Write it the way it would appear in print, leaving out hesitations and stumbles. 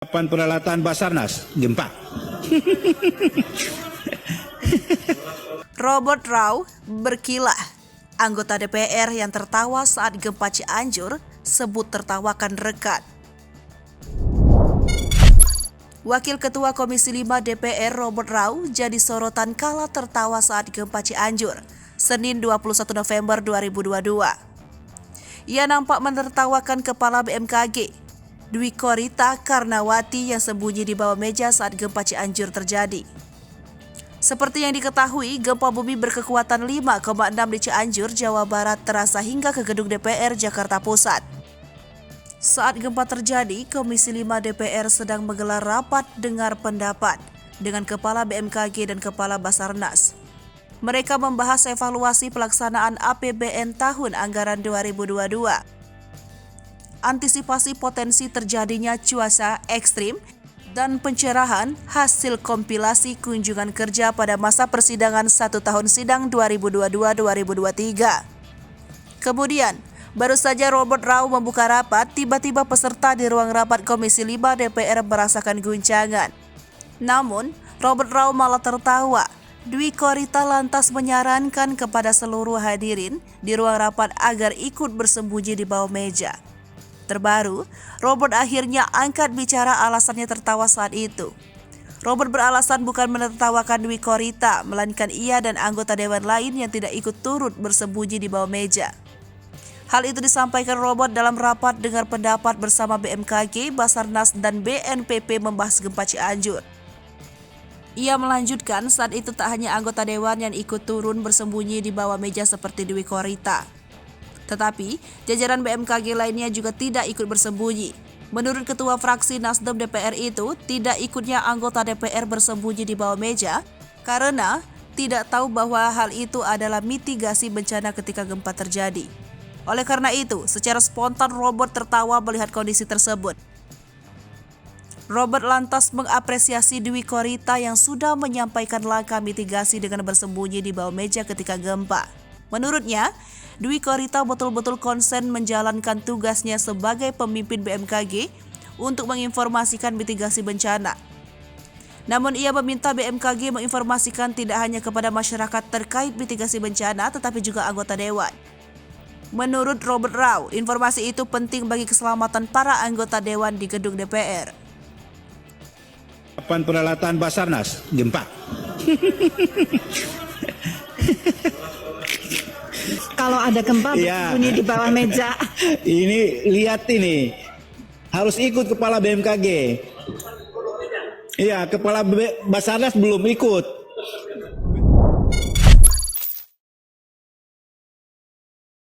Peralatan Basarnas gempa. Robert Rau berkilah. Anggota DPR yang tertawa saat gempa Cianjur sebut tertawakan rekan. Wakil Ketua Komisi 5 DPR Robert Rau jadi sorotan kala tertawa saat gempa Cianjur, Senin 21 November 2022. Ia nampak menertawakan Kepala BMKG, Dwi Korita Karnawati yang sembunyi di bawah meja saat gempa Cianjur terjadi. Seperti yang diketahui, gempa bumi berkekuatan 5,6 di Cianjur, Jawa Barat terasa hingga ke gedung DPR Jakarta Pusat. Saat gempa terjadi, Komisi 5 DPR sedang menggelar rapat dengar pendapat dengan Kepala BMKG dan Kepala Basarnas. Mereka membahas evaluasi pelaksanaan APBN tahun anggaran 2022. Antisipasi potensi terjadinya cuaca ekstrim, dan pencerahan hasil kompilasi kunjungan kerja pada masa persidangan 1 tahun sidang 2022-2023. Kemudian, baru saja Robert Rau membuka rapat, tiba-tiba peserta di ruang rapat Komisi 5 DPR merasakan guncangan. Namun, Robert Rau malah tertawa. Dwi Korita lantas menyarankan kepada seluruh hadirin di ruang rapat agar ikut bersembunyi di bawah meja. Terbaru, Robert akhirnya angkat bicara alasannya tertawa saat itu. Robert beralasan bukan menertawakan Dwi Korita, melainkan ia dan anggota dewan lain yang tidak ikut turut bersembunyi di bawah meja. Hal itu disampaikan Robert dalam rapat dengar pendapat bersama BMKG, Basarnas, dan BNPB membahas gempa Cianjur. Ia melanjutkan saat itu tak hanya anggota dewan yang ikut turun bersembunyi di bawah meja seperti Dwi Korita, tetapi jajaran BMKG lainnya juga tidak ikut bersembunyi. Menurut Ketua Fraksi Nasdem DPR itu, tidak ikutnya anggota DPR bersembunyi di bawah meja karena tidak tahu bahwa hal itu adalah mitigasi bencana ketika gempa terjadi. Oleh karena itu, secara spontan Robert tertawa melihat kondisi tersebut. Robert lantas mengapresiasi Dwi Korita yang sudah menyampaikan langkah mitigasi dengan bersembunyi di bawah meja ketika gempa. Menurutnya, Dwi Korita betul-betul konsen menjalankan tugasnya sebagai pemimpin BMKG untuk menginformasikan mitigasi bencana. Namun ia meminta BMKG menginformasikan tidak hanya kepada masyarakat terkait mitigasi bencana, tetapi juga anggota dewan. Menurut Robert Rau, informasi itu penting bagi keselamatan para anggota dewan di gedung DPR. Peralatan Basarnas gempa. Kalau ada gempa bersembunyi di bawah meja. Ini lihat ini. Harus ikut Kepala BMKG. Iya, Kepala Basarnas belum ikut.